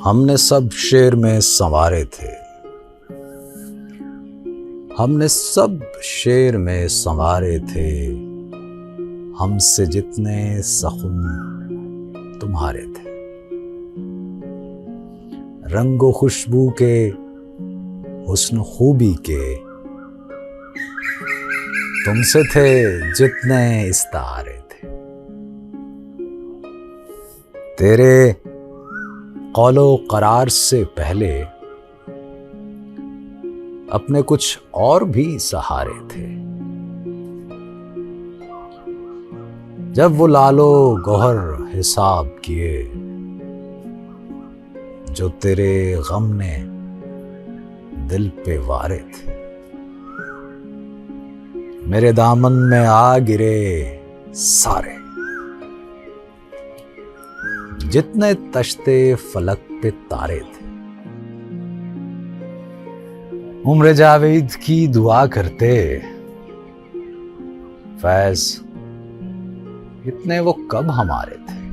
हमने सब शेर में संवारे थे, हमने सब शेर में संवारे थे, हमसे जितने सखुम तुम्हारे थे। रंगो खुशबू के, हुस्न खूबी के, तुमसे थे जितने इस्तारे थे। तेरे कौलो करार से पहले अपने कुछ और भी सहारे थे। जब वो लालो गौहर हिसाब किए जो तेरे गम ने दिल पे वारे थे। मेरे दामन में आ गिरे सारे, जितने तश्ते फलक पे तारे थे। उम्र जावेद की दुआ करते, फैज इतने वो कब हमारे थे।